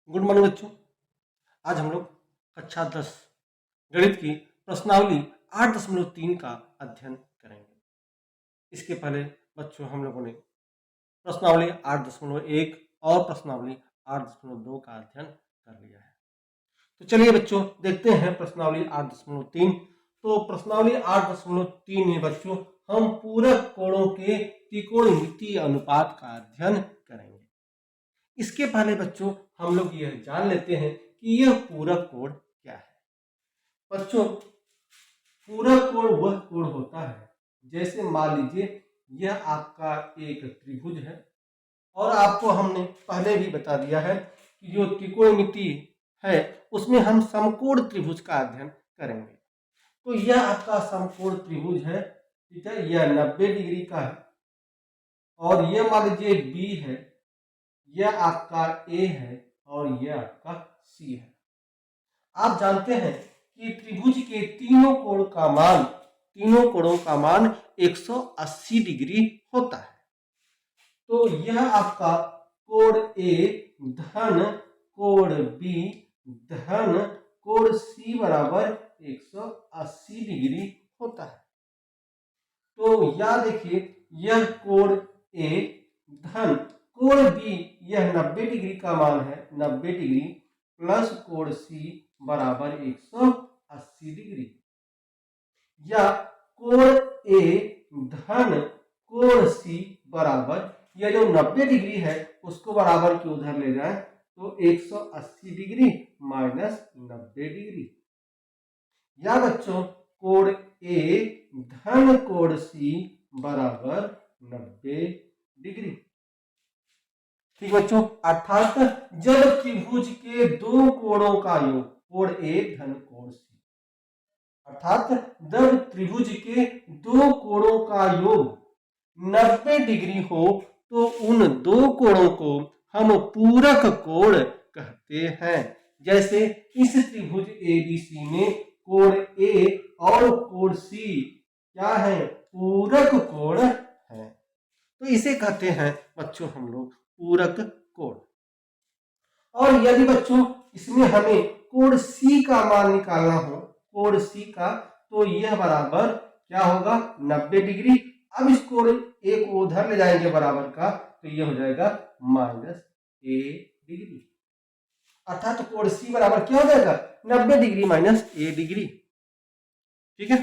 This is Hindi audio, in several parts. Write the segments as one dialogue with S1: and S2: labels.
S1: गुड मॉर्निंग बच्चों। आज हम लोग कक्षा 10 गणित की प्रश्नावली 8.3 का अध्ययन करेंगे। इसके पहले बच्चों हम लोगों ने प्रश्नावली 8.1 और प्रश्नावली 8.2 का अध्ययन कर लिया है। तो चलिए बच्चों देखते हैं प्रश्नावली 8.3। तो प्रश्नावली 8.3 में बच्चों हम पूरक कोणों के त्रिकोणमितीय अनुपात का अध्ययन करेंगे। इसके पहले बच्चों हम लोग यह जान लेते हैं कि यह पूरक कोण क्या है। बच्चों पूरक कोण वह कोण होता है, जैसे मान लीजिए यह आपका एक त्रिभुज है और आपको हमने पहले भी बता दिया है कि जो त्रिकोणमिति है उसमें हम समकोण त्रिभुज का अध्ययन करेंगे। तो यह आपका समकोण त्रिभुज है, ठीक है, यह 90 डिग्री का है और यह मान लीजिए बी है, यह आपका ए है और यह आपका सी है। आप जानते हैं कि त्रिभुज के तीनों कोणों का मान 180 डिग्री होता है। तो यह आपका कोण ए धन कोण बी धन कोण सी बराबर 180 डिग्री होता है। तो याद देखिए यह कोण ए धन कोण बी यह 90 डिग्री का मान है, 90 डिग्री प्लस कोण सी बराबर 180 डिग्री, या कोण ए धन कोण सी बराबर यह जो 90 डिग्री है उसको बराबर के उधर ले जाए तो 180 डिग्री माइनस 90 डिग्री, या बच्चों कोण ए धन कोण सी बराबर 90 डिग्री। ठीक बच्चों, अर्थात जब त्रिभुज के दो कोणों का योग कोण ए धन कोण सी, अर्थात जब त्रिभुज के दो कोणों का योग 90 डिग्री हो तो उन दो कोणों को हम पूरक कोण कहते हैं। जैसे इस त्रिभुज एबीसी में कोण ए और कोण सी क्या है, पूरक कोण है। तो इसे कहते हैं बच्चों हम लोग पूरक कोण। और यदि बच्चों इसमें हमें कोण सी का मान निकालना हो, कोण सी का, तो यह बराबर क्या होगा, 90 डिग्री। अब इस कोण ए को उधर ले जाएंगे बराबर का, तो यह हो जाएगा माइनस ए डिग्री, अर्थात कोण सी बराबर क्या हो जाएगा, 90 डिग्री माइनस ए डिग्री। ठीक है,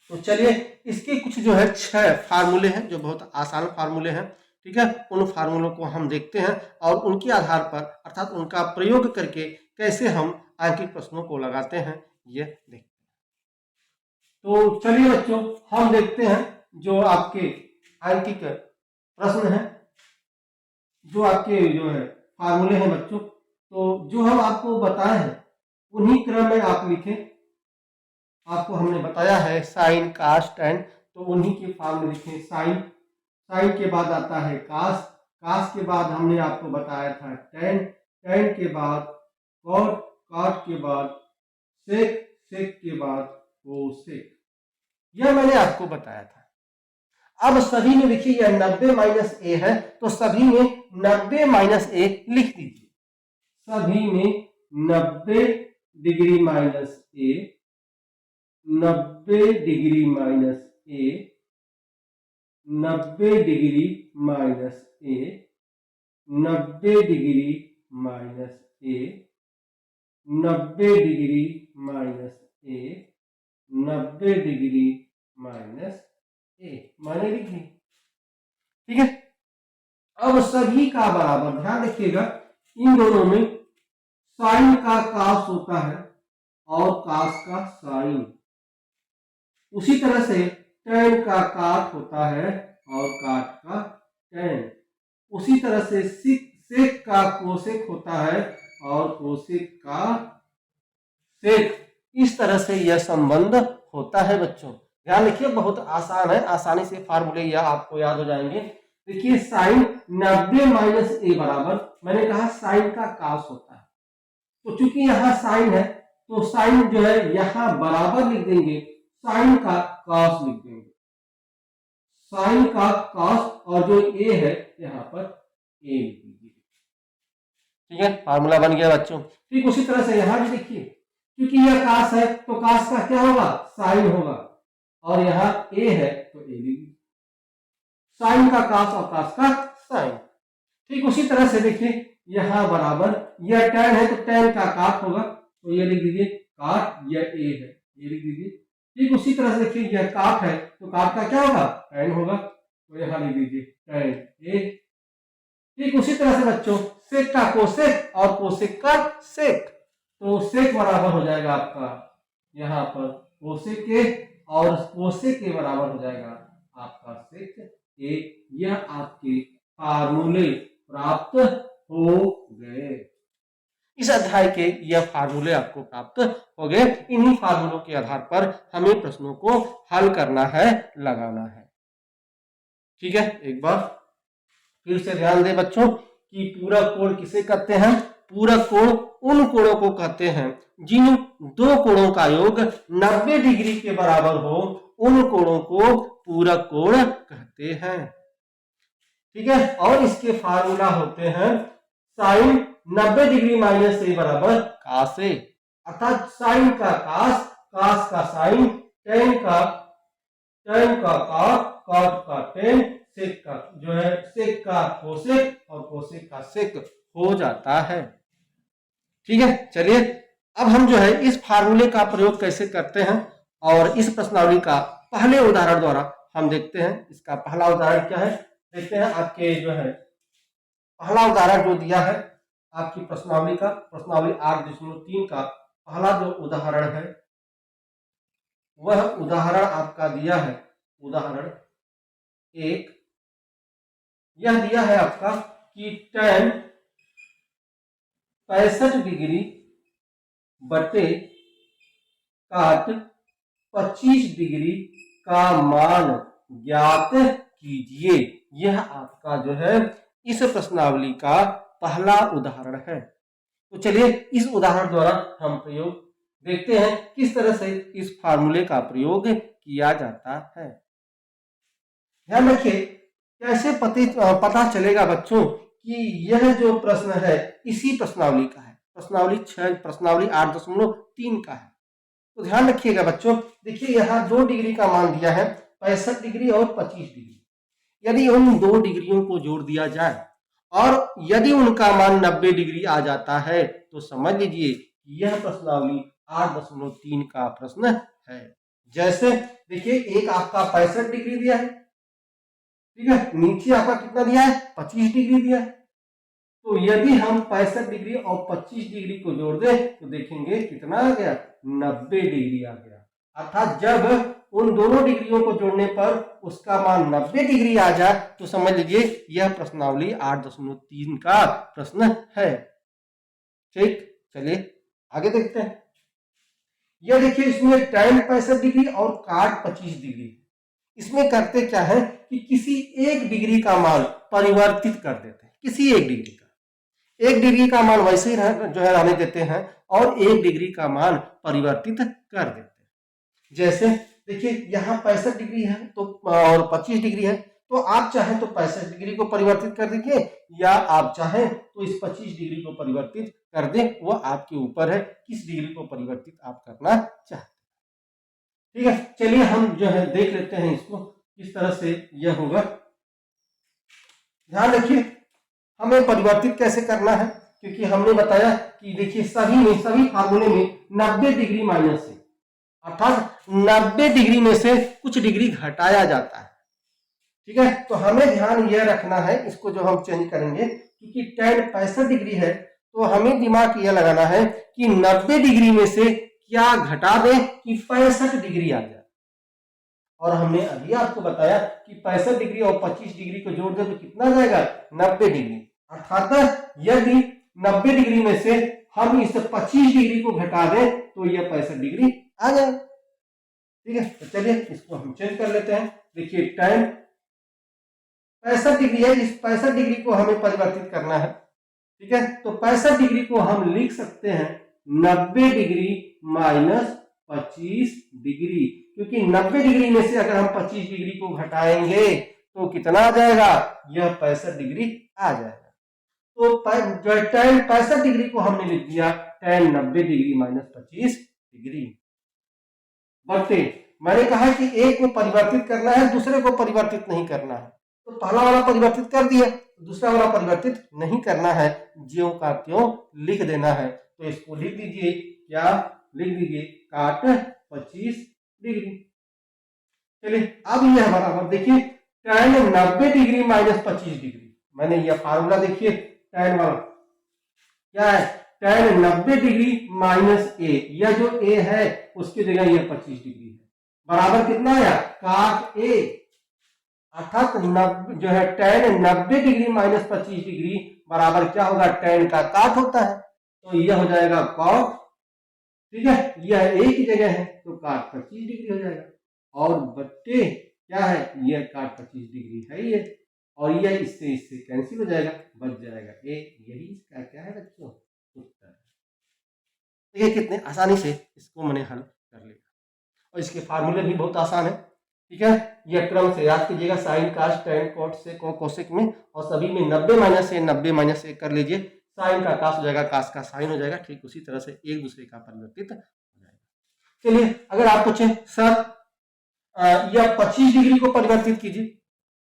S1: तो चलिए इसके कुछ जो है 6 फार्मूले हैं जो बहुत आसान फार्मूले हैं। ठीक है, उन फार्मूलों को हम देखते हैं और उनके आधार पर अर्थात उनका प्रयोग करके कैसे हम आंकिक प्रश्नों को लगाते हैं ये देखते हैं। तो चलिए बच्चों हम देखते हैं जो आपके आंकिक प्रश्न हैं, जो आपके जो है फार्मूले हैं बच्चों। तो जो हम आपको बताए हैं उन्हीं क्रम में आप लिखें। आपको हमने बताया है साइन कास टेन, तो उन्हीं के फॉर्म में लिखें। साइन, साइन के बाद आता है कास, कास के बाद हमने आपको बताया था टेन, टेन के बाद कॉट, कॉट के बाद सेक, सेक के बाद कोसेक, यह मैंने आपको बताया था। अब सभी में देखिए यह 90 माइनस ए है, तो सभी में 90 माइनस ए लिख दीजिए। सभी में 90 डिग्री माइनस ए, 90 डिग्री माइनस ए, 90 डिग्री माइनस ए, 90 डिग्री माइनस ए, 90 डिग्री माइनस ए, 90 डिग्री माइनस ए, मैंने लिख दी। ठीक है, अब सभी का बराबर ध्यान रखिएगा, इन दोनों में साइन का कास होता है और कास का साइन, उसी तरह से टेन का काट होता है और काट का टेन, उसी तरह से सेक का कोसेक होता है और कोसेक का सेक, इस तरह से यह संबंध होता है बच्चों। ध्यान रखिए बहुत आसान है, आसानी से फार्मूले यह आपको याद हो जाएंगे। देखिए साइन 90 माइनस ए बराबर, मैंने कहा साइन का कास होता है, तो चूंकि यहाँ साइन है तो साइन जो है यहाँ बराबर लिख देंगे, साइन का कॉस लिख देंगे, साइन का कॉस, और जो ए है यहाँ पर ए लिख दीजिए। ठीक है, फार्मूला बन गया बच्चों। ठीक उसी तरह से यहाँ भी देखिए, क्योंकि यह कास है तो कास का क्या होगा, साइन होगा, और यहाँ ए है तो ए डिग्री, साइन का कास और कास का साइन। ठीक उसी तरह से देखिए यहाँ बराबर, यह टैन है तो टैन का काट होगा, तो ये लिख दीजिए काट, यह ए है, ये लिख दीजिए। ठीक उसी तरह से देखिए यह काट है तो काट का क्या होगा, टैन होगा, तो यहाँ लिख दीजिए टैन ए। ठीक उसी तरह से बच्चों सेक का कोसेक और कोसेक का सेक, तो सेक बराबर हो जाएगा आपका यहाँ पर कोसेक के, और कोसेक के बराबर हो जाएगा आपका सेक ए। यह आपके फार्मूले प्राप्त हो गए। इस अध्याय के यह फार्मूले आपको प्राप्त हो गए। इन्हीं फार्मूलों के आधार पर हमें प्रश्नों को हल करना है, लगाना है। ठीक है, एक बार फिर से ध्यान दें बच्चों कि पूरक कोण किसे कहते हैं। पूरक कोण उन कोणों को कहते हैं जिन दो कोणों का योग 90 डिग्री के बराबर हो, उन कोणों को पूरक कोण कहते हैं। ठीक है, और इसके फार्मूला होते हैं साइन 90 डिग्री माइनस ए बराबर कास ए, अर्थात साइन का कास, कास का साइन, टेन का कॉट, कॉट का टेन, सेक का जो है सेक का कोसेक और कोसेक का सेक हो जाता है। ठीक है, चलिए अब हम जो है इस फार्मूले का प्रयोग कैसे करते हैं और इस प्रश्नावली का पहले उदाहरण द्वारा हम देखते हैं। इसका पहला उदाहरण क्या है देखते हैं। आपके जो है पहला उदाहरण जो दिया है आपकी प्रश्नावली का, प्रश्नावली 8.3 का पहला जो उदाहरण है वह उदाहरण आपका दिया है उदाहरण 1। यह दिया है आपका कि tan 65 डिग्री बटे काट 25 डिग्री का मान ज्ञात कीजिए। यह आपका जो है इस प्रश्नावली का पहला उदाहरण है। तो चलिए इस उदाहरण द्वारा हम प्रयोग देखते हैं किस तरह से इस फार्मूले का प्रयोग किया जाता है। ध्यान रखिए कैसे पता चलेगा बच्चों कि यह जो प्रश्न है इसी प्रश्नावली का है, प्रश्नावली 8.3 का है। तो ध्यान रखिएगा बच्चों, देखिए यहाँ 2 डिग्री का मान दिया है 65 डिग्री और 25 डिग्री। यदि उन 2 डिग्रियों को जोड़ दिया जाए और यदि उनका मान 90 डिग्री आ जाता है तो समझ लीजिए यह प्रश्नावली 8.3 का प्रश्न है। जैसे देखिए एक आपका 65 डिग्री दिया है, ठीक है, नीचे आपका कितना दिया है 25 डिग्री दिया है। तो यदि हम 65 डिग्री और 25 डिग्री को जोड़ दें तो देखेंगे कितना आ गया 90 डिग्री आ गया। अर्थात जब उन दोनों डिग्रियों को जोड़ने पर उसका मान 90 डिग्री आ जाए तो समझ लीजिए यह प्रश्नावली 8.3 का प्रश्न है। ठीक, चलिए आगे देखते हैं। यह देखिए इसमें tan 65 डिग्री और काट 25 डिग्री। इसमें करते क्या है कि किसी एक डिग्री का मान परिवर्तित कर देते हैं, किसी एक डिग्री का, एक डिग्री का मान वैसे ही जो है रहने देते हैं और एक डिग्री का मान परिवर्तित कर देते हैं। जैसे देखिए यहाँ 65 डिग्री है तो और 25 डिग्री है, तो आप चाहें तो 65 डिग्री को परिवर्तित कर दीजिए या आप चाहें तो इस 25 डिग्री को परिवर्तित कर दें, वो आपके ऊपर है किस डिग्री को परिवर्तित आप करना चाहते हैं। ठीक है, चलिए हम जो है देख लेते हैं इसको किस तरह से यह होगा। ध्यान रखिए हमें परिवर्तित कैसे करना है, क्योंकि हमने बताया कि देखिए सभी फार्मूले में 90 डिग्री माइनस है, अर्थात 90 डिग्री में से कुछ डिग्री घटाया जाता है। ठीक है, तो हमें ध्यान यह रखना है, इसको जो हम चेंज करेंगे क्योंकि tan 65 डिग्री है तो हमें दिमाग यह लगाना है कि 90 डिग्री में से क्या घटा दें कि 65 डिग्री आ जाए। और हमने अभी आपको बताया कि 65 डिग्री और 25 डिग्री को जोड़ दें तो कितना जाएगा 90 डिग्री। अर्थात यदि 90 डिग्री में से हम इस 25 डिग्री को घटा दें तो यह 65 डिग्री आ जाए। ठीक है, तो चलिए इसको हम चेंज कर लेते हैं। देखिए tan 65 डिग्री है, इस 65 डिग्री को हमें परिवर्तित करना है। ठीक है, तो 65 डिग्री को हम लिख सकते हैं 90 डिग्री माइनस 25 डिग्री, क्योंकि 90 डिग्री में से अगर हम 25 डिग्री को घटाएंगे तो कितना आ जाएगा, यह 65 डिग्री आ जाएगा। तो जो है tan 65 डिग्री को हमने लिख दिया tan 90 डिग्री माइनस 25 डिग्री बटे, मैंने कहा कि एक को परिवर्तित करना है, दूसरे को परिवर्तित नहीं करना है, तो पहला वाला परिवर्तित कर दिया, दूसरा वाला परिवर्तित नहीं करना है, ज्यों का त्यों लिख देना है। तो इसको लिख दीजिए, क्या लिख दीजिए, काट 25 डिग्री। चलिए अब यह बराबर देखिए tan 90 डिग्री माइनस 25 डिग्री, मैंने यह फार्मूला देखिए tan वाला क्या है, tan 90 डिग्री माइनस ए, यह जो ए है उसकी जगह यह 25 डिग्री है, बराबर कितना आया, काट ए, अर्थात जो है tan 90 डिग्री माइनस 25 डिग्री बराबर क्या होगा, tan का काट होता है, तो यह हो जाएगा cot, ठीक है, यह ए की जगह है तो काट 25 डिग्री हो जाएगा, और बट्टे क्या है, यह काट 25 डिग्री है ये, और यह इससे कैंसिल हो जाएगा, बच जाएगा ए, यही इसका क्या है बच्चों, उत्तर है। देखिए कितने आसानी से इसको मैंने हल कर लिया, और इसके फार्मूले भी बहुत आसान है, ठीक है। यह क्रम से याद कीजिएगा, साइन कास टैन कॉट से कोसेक में, और सभी में 90 माइनस ए 90 माइनस ए कर लीजिए, साइन का कास हो जाएगा, कास का साइन हो जाएगा, ठीक उसी तरह से एक दूसरे का परिवर्तित हो जाएगा। चलिए अगर आप पूछे सर यह 25 डिग्री को परिवर्तित कीजिए,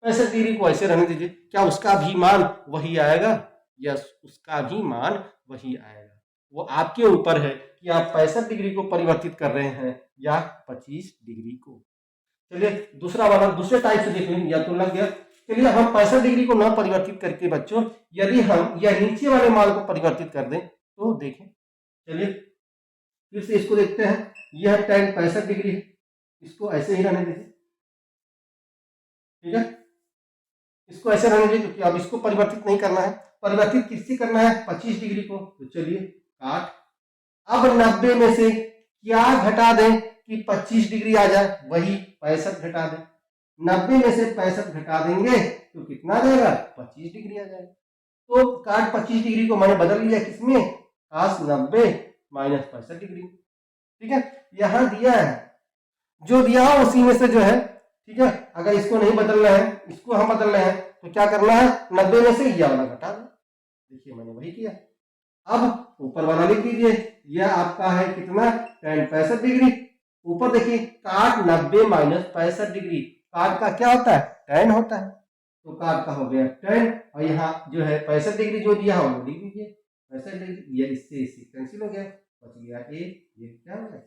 S1: 65 डिग्री को ऐसे रहने दीजिए, क्या उसका भी मान वही आएगा, यस उसका भी मान वही आएगा, वो आपके ऊपर है कि आप 65 डिग्री को परिवर्तित कर रहे हैं या 25 डिग्री को। चलिए दूसरा वाला दूसरे टाइप से देख लेंगे, या तो लग गया। चलिए हम 65 डिग्री को न परिवर्तित करके बच्चों, यदि हम यह नीचे वाले मान को परिवर्तित कर दें तो देखें, चलिए फिर से इसको देखते हैं, यह tan 65 डिग्री है, इसको ऐसे ही रहने दीजिए, ठीक है, इसको ऐसे रहने दीजिए क्योंकि अब इसको परिवर्तित नहीं करना है, परिवर्तित किससे करना है, 25 डिग्री को, तो चलिए काट, अब 90 में से क्या घटा दें कि 25 डिग्री आ जाए, वही 65 घटा दें, 90 में से 65 घटा देंगे तो कितना आ जाएगा, 25 डिग्री आ जाएगा। तो काट 25 डिग्री को मैंने बदल लिया किसमें, कास 90 माइनस 65 डिग्री, ठीक है, यहां दिया है जो दिया हो उसी में से जो है, ठीक है, अगर इसको नहीं बदलना है, इसको हम बदल रहे हैं तो क्या करना है, 90 में से यह वाला घटा दो, देखिए मैंने वही किया। अब ऊपर वाला लिख दीजिए, यह आपका है कितना, tan 65 डिग्री, ऊपर देखिए काट 90 माइनस 65 डिग्री, काट का क्या होता है, tan होता है, तो काट का हो गया tan, और यहाँ जो है 65 डिग्री जो दिया है वो लिख दीजिए 65 डिग्री, यह इससे कैंसिल हो गया, बच गया ए, ये क्या हो गया,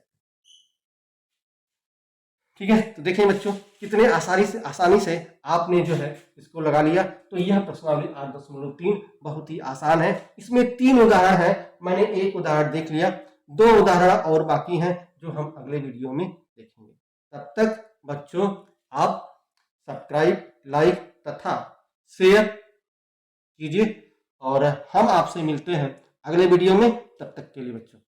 S1: ठीक है। तो देखिए बच्चों कितने आसानी से आपने जो है इसको लगा लिया। तो यह प्रश्नावली 8.3 बहुत ही आसान है, इसमें 3 उदाहरण है, मैंने एक उदाहरण देख लिया, 2 उदाहरण और बाकी हैं जो हम अगले वीडियो में देखेंगे। तब तक बच्चों आप सब्सक्राइब, लाइक तथा शेयर कीजिए, और हम आपसे मिलते हैं अगले वीडियो में, तब तक के लिए बच्चों